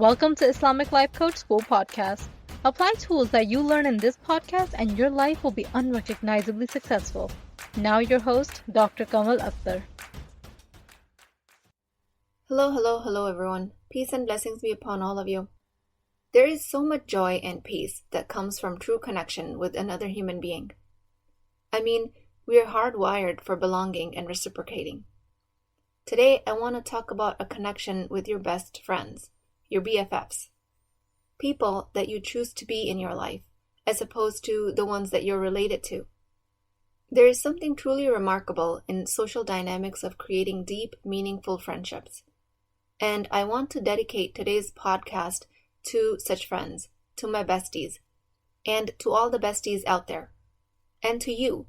Welcome to Islamic Life Coach School Podcast. Apply tools that you learn in this podcast and your life will be unrecognizably successful. Now your host, Dr. Kamal Akhtar. Hello everyone. Peace and blessings be upon all of you. There is so much joy and peace that comes from true connection with another human being. I mean, we are hardwired for belonging and reciprocating. Today, I want to talk about a connection with your best friends, your BFFs. People that you choose to be in your life, as opposed to the ones that you're related to. There is something truly remarkable in social dynamics of creating deep, meaningful friendships. And I want to dedicate today's podcast to such friends, to my besties, and to all the besties out there, and to you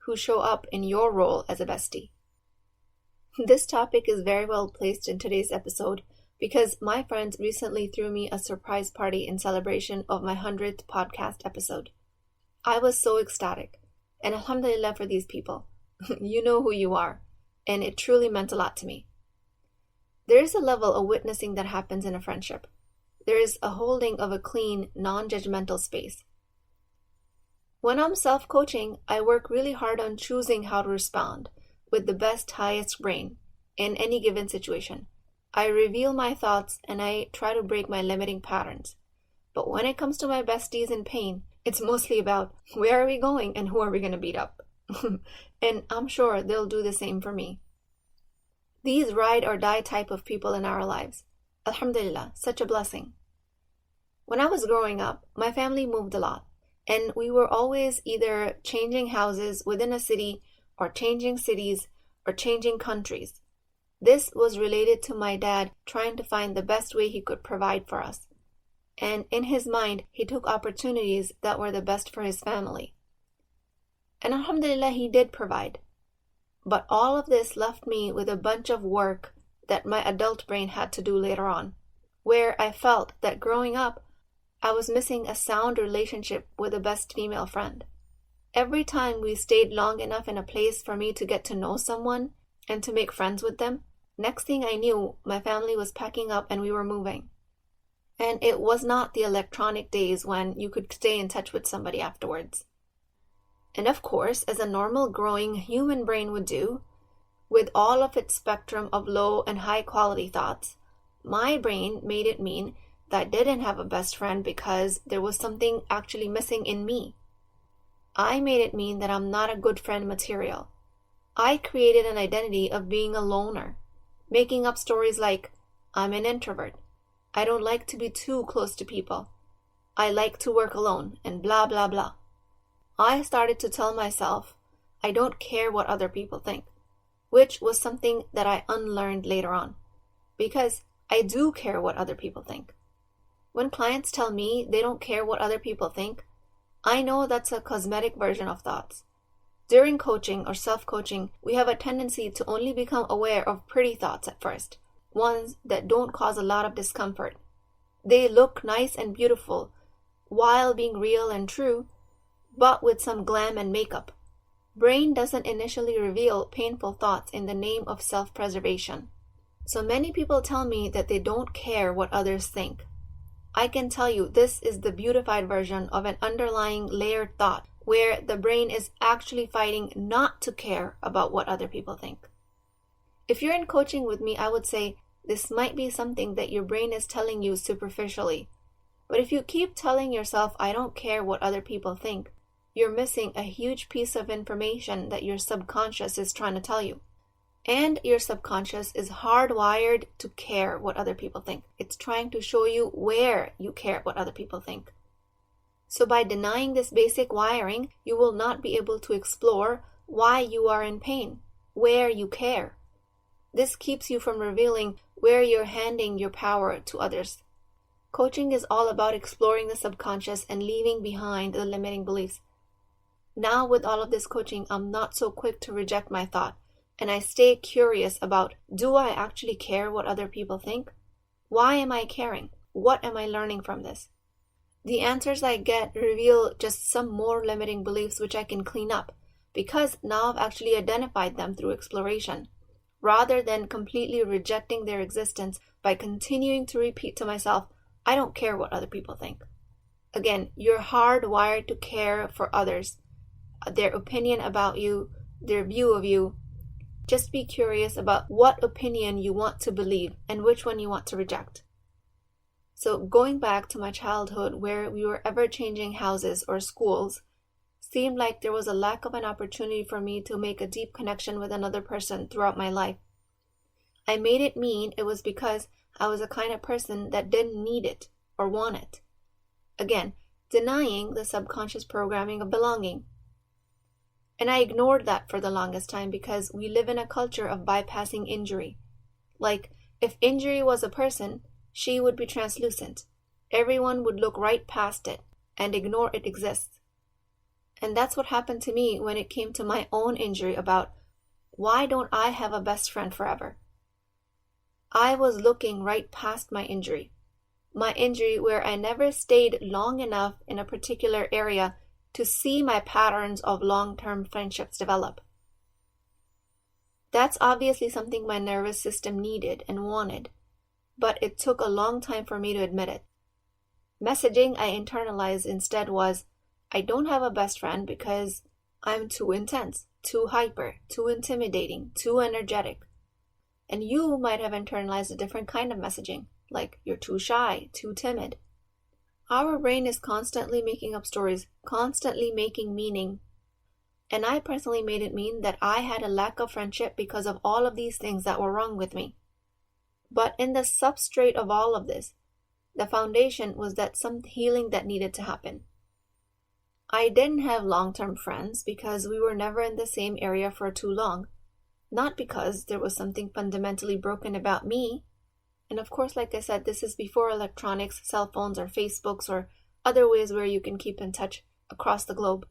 who show up in your role as a bestie. This topic is very well placed in today's episode because my friends recently threw me a surprise party in celebration of my 100th podcast episode. I was so ecstatic, and alhamdulillah for these people. You know who you are, and it truly meant a lot to me. There is a level of witnessing that happens in a friendship. There is a holding of a clean, non-judgmental space. When I'm self-coaching, I work really hard on choosing how to respond with the best, highest brain in any given situation. I reveal my thoughts and I try to break my limiting patterns. But when it comes to my besties in pain, it's mostly about where are we going and who are we going to beat up? And I'm sure they'll do the same for me. These ride or die type of people in our lives. Alhamdulillah, such a blessing. When I was growing up, my family moved a lot, and we were always either changing houses within a city or changing cities or changing countries. This was related to my dad trying to find the best way he could provide for us. And in his mind, he took opportunities that were the best for his family. And alhamdulillah, he did provide. But all of this left me with a bunch of work that my adult brain had to do later on, where I felt that growing up, I was missing a sound relationship with a best female friend. Every time we stayed long enough in a place for me to get to know someone and to make friends with them, next thing I knew, my family was packing up and we were moving. And it was not the electronic days when you could stay in touch with somebody afterwards. And of course, as a normal growing human brain would do, with all of its spectrum of low and high quality thoughts, my brain made it mean that I didn't have a best friend because there was something actually missing in me. I made it mean that I'm not a good friend material. I created an identity of being a loner, making up stories like, I'm an introvert. I don't like to be too close to people. I like to work alone, and blah blah blah. I started to tell myself, I don't care what other people think, which was something that I unlearned later on, because I do care what other people think. When clients tell me they don't care what other people think, I know that's a cosmetic version of thoughts. During coaching or self-coaching, we have a tendency to only become aware of pretty thoughts at first, ones that don't cause a lot of discomfort. They look nice and beautiful while being real and true, but with some glam and makeup. Brain doesn't initially reveal painful thoughts in the name of self-preservation. So many people tell me that they don't care what others think. I can tell you this is the beautified version of an underlying layered thought where the brain is actually fighting not to care about what other people think. If you're in coaching with me, I would say this might be something that your brain is telling you superficially. But if you keep telling yourself, I don't care what other people think, you're missing a huge piece of information that your subconscious is trying to tell you. And your subconscious is hardwired to care what other people think. It's trying to show you where you care what other people think. So by denying this basic wiring, you will not be able to explore why you are in pain, where you care. This keeps you from revealing where you're handing your power to others. Coaching is all about exploring the subconscious and leaving behind the limiting beliefs. Now with all of this coaching, I'm not so quick to reject my thought. And I stay curious about, do I actually care what other people think? Why am I caring? What am I learning from this? The answers I get reveal just some more limiting beliefs which I can clean up, because now I've actually identified them through exploration. rather than completely rejecting their existence by continuing to repeat to myself, I don't care what other people think. Again, you're hardwired to care for others, their opinion about you, their view of you. Just be curious about what opinion you want to believe and which one you want to reject. So going back to my childhood where we were ever changing houses or schools, seemed like there was a lack of an opportunity for me to make a deep connection with another person throughout my life. I made it mean it was because I was a kind of person that didn't need it or want it. Again, denying the subconscious programming of belonging. And I ignored that for the longest time because we live in a culture of bypassing injury. Like, if injury was a person, she would be translucent. Everyone would look right past it and ignore it exists. And that's what happened to me when it came to my own injury about why don't I have a best friend forever? I was looking right past my injury where I never stayed long enough in a particular area to see my patterns of long-term friendships develop. That's obviously something my nervous system needed and wanted, but it took a long time for me to admit it. Messaging I internalized instead was, I don't have a best friend because I'm too intense, too hyper, too intimidating, too energetic. And you might have internalized a different kind of messaging, like you're too shy, too timid. Our brain is constantly making up stories, constantly making meaning. And I personally made it mean that I had a lack of friendship because of all of these things that were wrong with me. But in the substrate of all of this, the foundation was that some healing that needed to happen. I didn't have long-term friends because we were never in the same area for too long. Not because there was something fundamentally broken about me. And of course, like I said, this is before electronics, cell phones, or Facebooks, or other ways where you can keep in touch across the globe.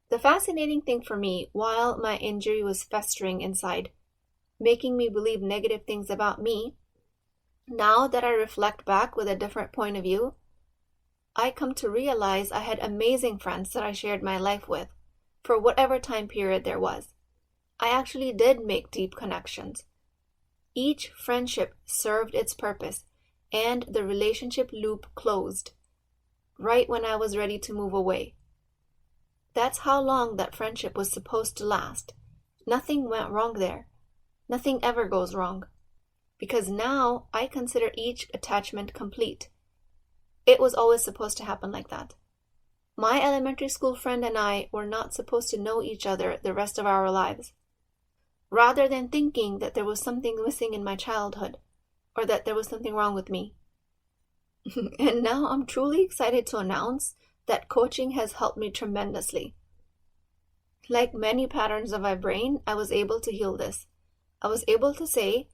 The fascinating thing for me, while my injury was festering inside, making me believe negative things about me, now that I reflect back with a different point of view, I come to realize I had amazing friends that I shared my life with, for whatever time period there was. I actually did make deep connections. Each friendship served its purpose, and the relationship loop closed, right when I was ready to move away. That's how long that friendship was supposed to last. Nothing went wrong there. Nothing ever goes wrong. Because now I consider each attachment complete. It was always supposed to happen like that. My elementary school friend and I were not supposed to know each other the rest of our lives. Rather than thinking that there was something missing in my childhood, or that there was something wrong with me. And now I'm truly excited to announce that coaching has helped me tremendously. Like many patterns of my brain, I was able to heal this. I was able to say,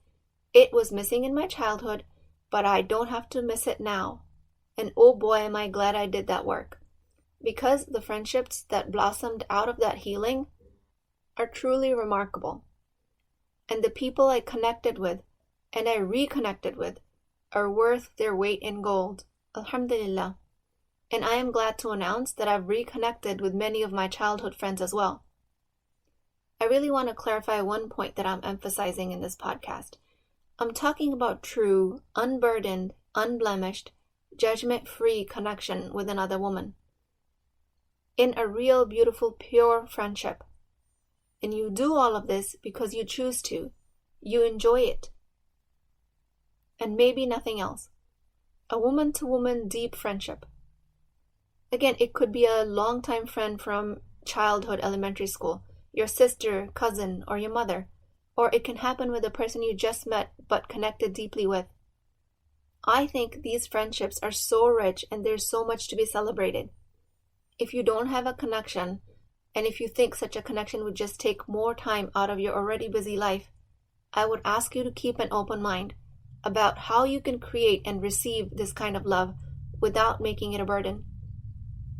it was missing in my childhood, but I don't have to miss it now. And oh boy, am I glad I did that work. Because the friendships that blossomed out of that healing are truly remarkable. And the people I connected with and I reconnected with are worth their weight in gold. Alhamdulillah. And I am glad to announce that I've reconnected with many of my childhood friends as well. I really want to clarify one point that I'm emphasizing in this podcast. I'm talking about true, unburdened, unblemished, judgment-free connection with another woman. In a real, beautiful, pure friendship. And you do all of this because you choose to. You enjoy it. And maybe nothing else. A woman-to-woman deep friendship. Again, it could be a longtime friend from childhood, elementary school, your sister, cousin, or your mother. Or it can happen with a person you just met but connected deeply with. I think these friendships are so rich and there's so much to be celebrated. If you don't have a connection, and if you think such a connection would just take more time out of your already busy life, I would ask you to keep an open mind about how you can create and receive this kind of love without making it a burden.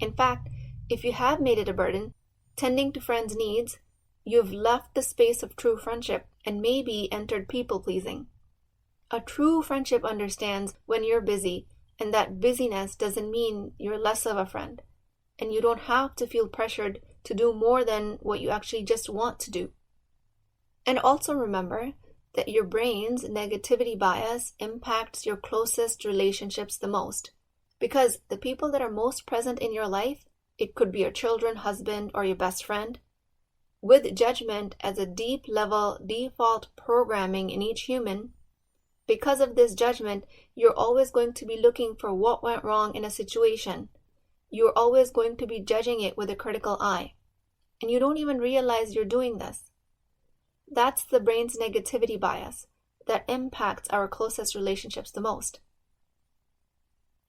In fact, if you have made it a burden, tending to friends' needs, you've left the space of true friendship and maybe entered people-pleasing. A true friendship understands when you're busy, and that busyness doesn't mean you're less of a friend. And you don't have to feel pressured to do more than what you actually just want to do. And also remember that your brain's negativity bias impacts your closest relationships the most. Because the people that are most present in your life, it could be your children, husband, or your best friend, with judgment as a deep level default programming in each human, because of this judgment, you're always going to be looking for what went wrong in a situation. You're always going to be judging it with a critical eye. And you don't even realize you're doing this. That's the brain's negativity bias that impacts our closest relationships the most.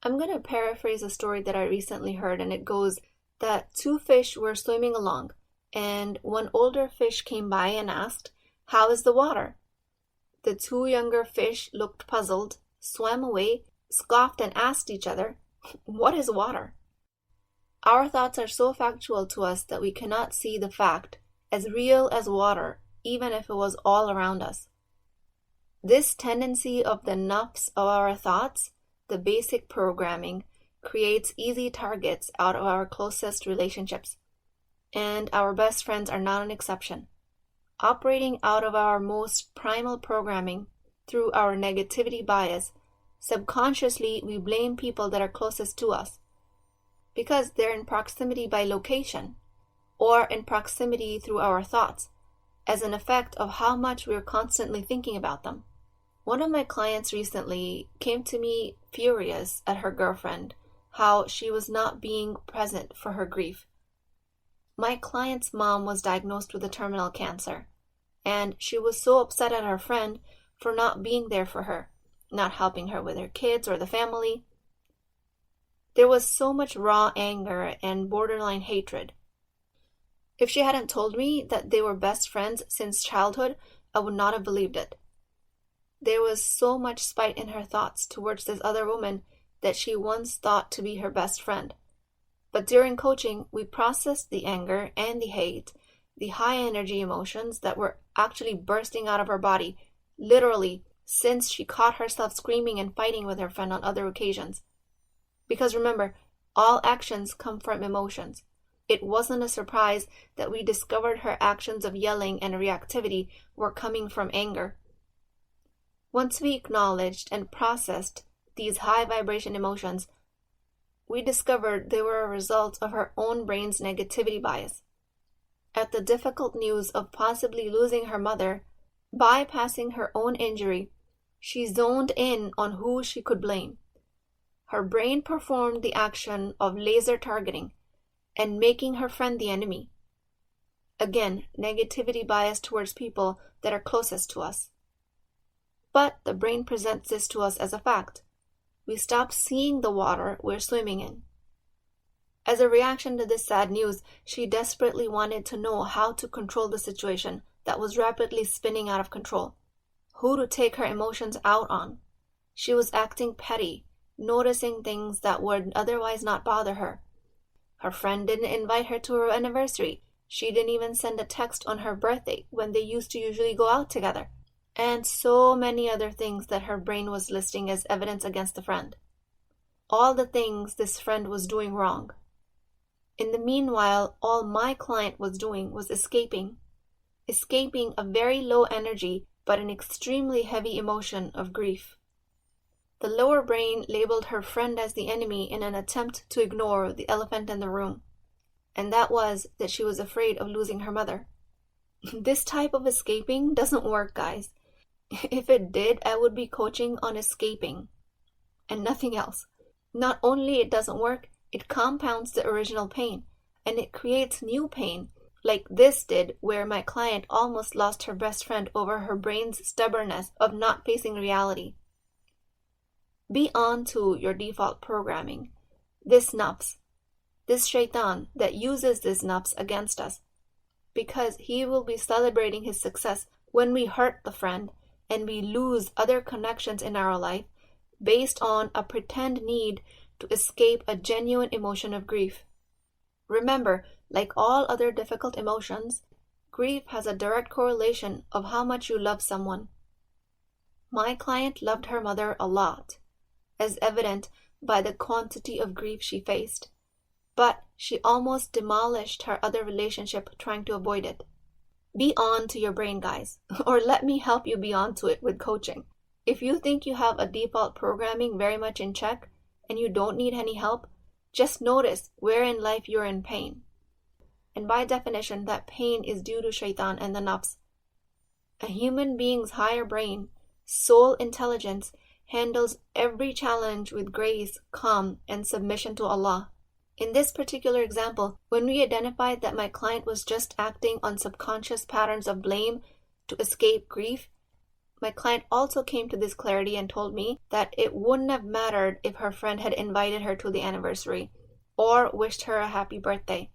I'm going to paraphrase a story that I recently heard, and it goes that two fish were swimming along, and one older fish came by and asked, "How is the water?" The two younger fish looked puzzled, swam away, scoffed, and asked each other, "What is water?" Our thoughts are so factual to us that we cannot see the fact as real as water, even if it was all around us. This tendency of the nafs of our thoughts, the basic programming, creates easy targets out of our closest relationships. And our best friends are not an exception. Operating out of our most primal programming through our negativity bias, subconsciously we blame people that are closest to us because they're in proximity by location or in proximity through our thoughts as an effect of how much we're constantly thinking about them. One of my clients recently came to me furious at her girlfriend, how she was not being present for her grief. My client's mom was diagnosed with a terminal cancer, and she was so upset at her friend for not being there for her, not helping her with her kids or the family. There was so much raw anger and borderline hatred. If she hadn't told me that they were best friends since childhood, I would not have believed it. There was so much spite in her thoughts towards this other woman that she once thought to be her best friend. But during coaching, we processed the anger and the hate, the high energy emotions that were actually bursting out of her body, literally, since she caught herself screaming and fighting with her friend on other occasions. Because remember, all actions come from emotions. It wasn't a surprise that we discovered her actions of yelling and reactivity were coming from anger. Once we acknowledged and processed these high vibration emotions, we discovered they were a result of her own brain's negativity bias. At the difficult news of possibly losing her mother, bypassing her own injury, she zoned in on who she could blame. Her brain performed the action of laser targeting and making her friend the enemy. Again, negativity bias towards people that are closest to us. But the brain presents this to us as a fact. We stop seeing the water we're swimming in. As a reaction to this sad news, she desperately wanted to know how to control the situation that was rapidly spinning out of control, who to take her emotions out on. She was acting petty, noticing things that would otherwise not bother her. Her friend didn't invite her to her anniversary. She didn't even send a text on her birthday when they used to usually go out together. And so many other things that her brain was listing as evidence against the friend. All the things this friend was doing wrong. In the meanwhile, all my client was doing was escaping a very low energy but an extremely heavy emotion of grief. The lower brain labeled her friend as the enemy in an attempt to ignore the elephant in the room, and that was that she was afraid of losing her mother. This type of escaping doesn't work, guys. If it did, I would be coaching on escaping and nothing else. Not only it doesn't work, it compounds the original pain and it creates new pain, like this did, where my client almost lost her best friend over her brain's stubbornness of not facing reality. Be on to your default programming. This nafs, this shaitan that uses this nafs against us, because he will be celebrating his success when we hurt the friend and we lose other connections in our life based on a pretend need to escape a genuine emotion of grief. Remember, like all other difficult emotions, grief has a direct correlation of how much you love someone. My client loved her mother a lot, as evident by the quantity of grief she faced, but she almost demolished her other relationship trying to avoid it. Be on to your brain, guys, or let me help you be on to it with coaching. If you think you have a default programming very much in check and you don't need any help, just notice where in life you're in pain. And by definition, that pain is due to shaitan and the nafs. A human being's higher brain, soul intelligence, handles every challenge with grace, calm, and submission to Allah. In this particular example, when we identified that my client was just acting on subconscious patterns of blame to escape grief, my client also came to this clarity and told me that it wouldn't have mattered if her friend had invited her to the anniversary or wished her a happy birthday.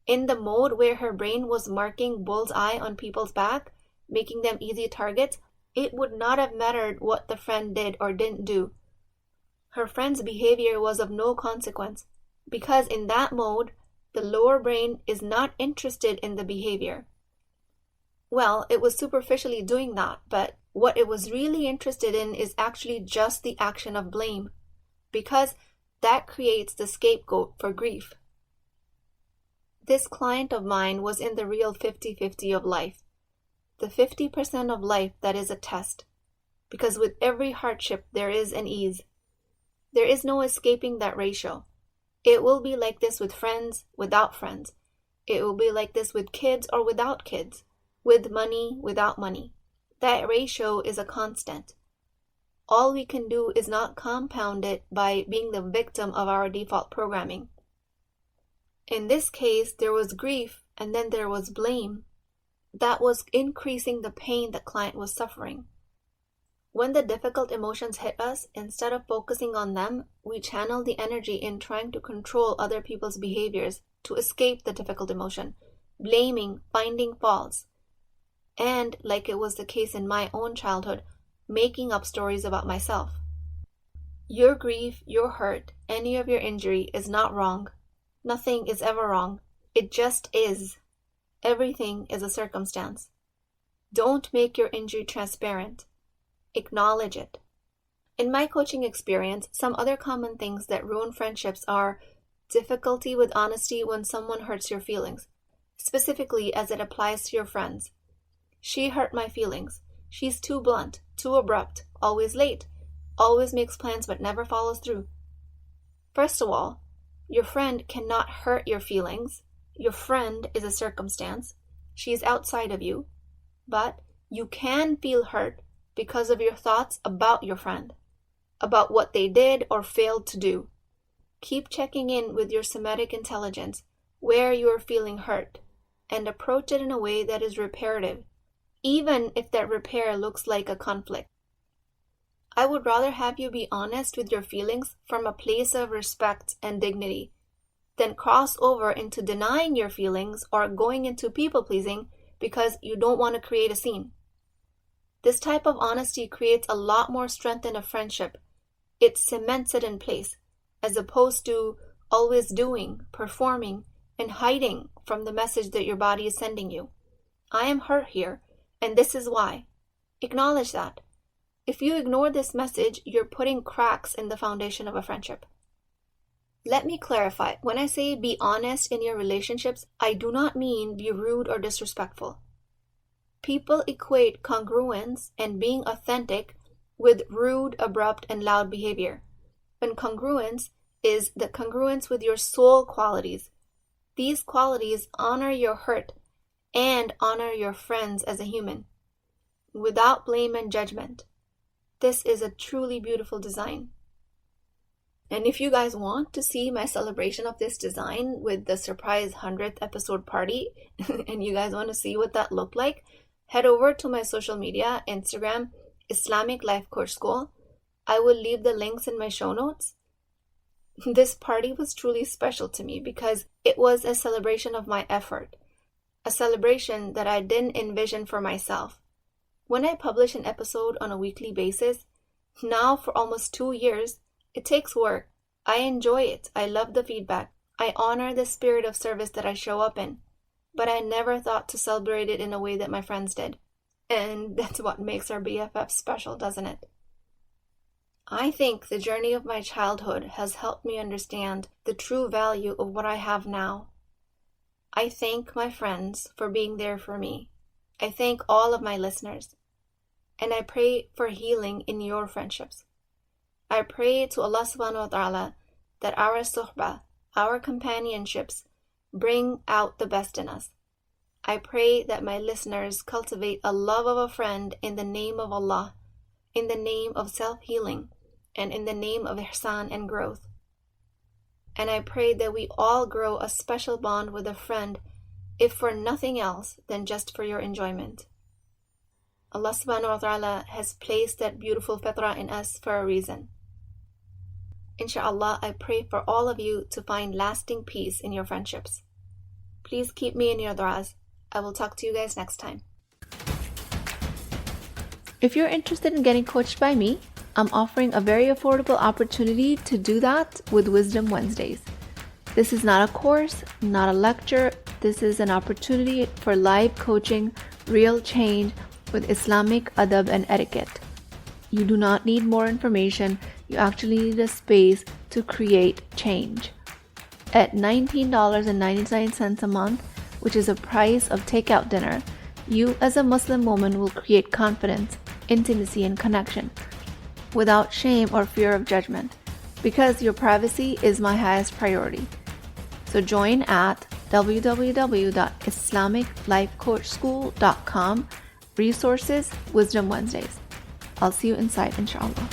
In the mode where her brain was marking bullseye on people's back, making them easy targets, it would not have mattered what the friend did or didn't do. Her friend's behavior was of no consequence, because in that mode, the lower brain is not interested in the behavior. Well, it was superficially doing that, but what it was really interested in is actually just the action of blame, because that creates the scapegoat for grief. This client of mine was in the real 50-50 of life, the 50% of life that is a test, because with every hardship there is an ease. There is no escaping that ratio. It will be like this with friends, without friends. It will be like this with kids or without kids, with money, without money. That ratio is a constant. All we can do is not compound it by being the victim of our default programming. In this case, there was grief and then there was blame. That was increasing the pain the client was suffering. When the difficult emotions hit us, instead of focusing on them, we channel the energy in trying to control other people's behaviors to escape the difficult emotion, blaming, finding faults, and, like it was the case in my own childhood, making up stories about myself. Your grief, your hurt, any of your injury is not wrong. Nothing is ever wrong. It just is. Everything is a circumstance. Don't make your injury transparent. Acknowledge it. In my coaching experience, some other common things that ruin friendships are difficulty with honesty when someone hurts your feelings, specifically as it applies to your friends. She hurt my feelings. She's too blunt, too abrupt, always late, always makes plans but never follows through. First of all, your friend cannot hurt your feelings. Your friend is a circumstance. She is outside of you. But you can feel hurt because of your thoughts about your friend, about what they did or failed to do. Keep checking in with your somatic intelligence where you are feeling hurt and approach it in a way that is reparative, even if that repair looks like a conflict. I would rather have you be honest with your feelings from a place of respect and dignity than cross over into denying your feelings or going into people-pleasing because you don't want to create a scene. This type of honesty creates a lot more strength in a friendship. It cements it in place, as opposed to always doing, performing, and hiding from the message that your body is sending you. I am hurt here, and this is why. Acknowledge that. If you ignore this message, you're putting cracks in the foundation of a friendship. Let me clarify. When I say be honest in your relationships, I do not mean be rude or disrespectful. People equate congruence and being authentic with rude, abrupt, and loud behavior, when congruence is the congruence with your soul qualities. These qualities honor your hurt and honor your friends as a human, without blame and judgment. This is a truly beautiful design. And if you guys want to see my celebration of this design with the surprise 100th episode party, and you guys want to see what that looked like, head over to my social media, Instagram, Islamic Life Coach School. I will leave the links in my show notes. This party was truly special to me because it was a celebration of my effort, a celebration that I didn't envision for myself. When I publish an episode on a weekly basis, now for almost 2 years, it takes work. I enjoy it. I love the feedback. I honor the spirit of service that I show up in. But I never thought to celebrate it in a way that my friends did. And that's what makes our BFF special, doesn't it? I think the journey of my childhood has helped me understand the true value of what I have now. I thank my friends for being there for me, I thank all of my listeners, and I pray for healing in your friendships. I pray to Allah subhanahu wa ta'ala that our suhbah, our companionships, bring out the best in us. I pray that my listeners cultivate a love of a friend in the name of Allah, in the name of self-healing, and in the name of ihsan and growth. And I pray that we all grow a special bond with a friend, if for nothing else than just for your enjoyment. Allah subhanahu wa ta'ala has placed that beautiful fitrah in us for a reason. Inshallah, I pray for all of you to find lasting peace in your friendships. Please keep me in your du'as. I will talk to you guys next time. If you're interested in getting coached by me, I'm offering a very affordable opportunity to do that with Wisdom Wednesdays. This is not a course, not a lecture. This is an opportunity for live coaching, real change with Islamic adab and etiquette. You do not need more information. You actually need a space to create change. At $19.99 a month, which is a price of takeout dinner, you as a Muslim woman will create confidence, intimacy, and connection without shame or fear of judgment, because your privacy is my highest priority. So join at www.islamiclifecoachschool.com, resources, Wisdom Wednesdays. I'll see you inside, inshallah.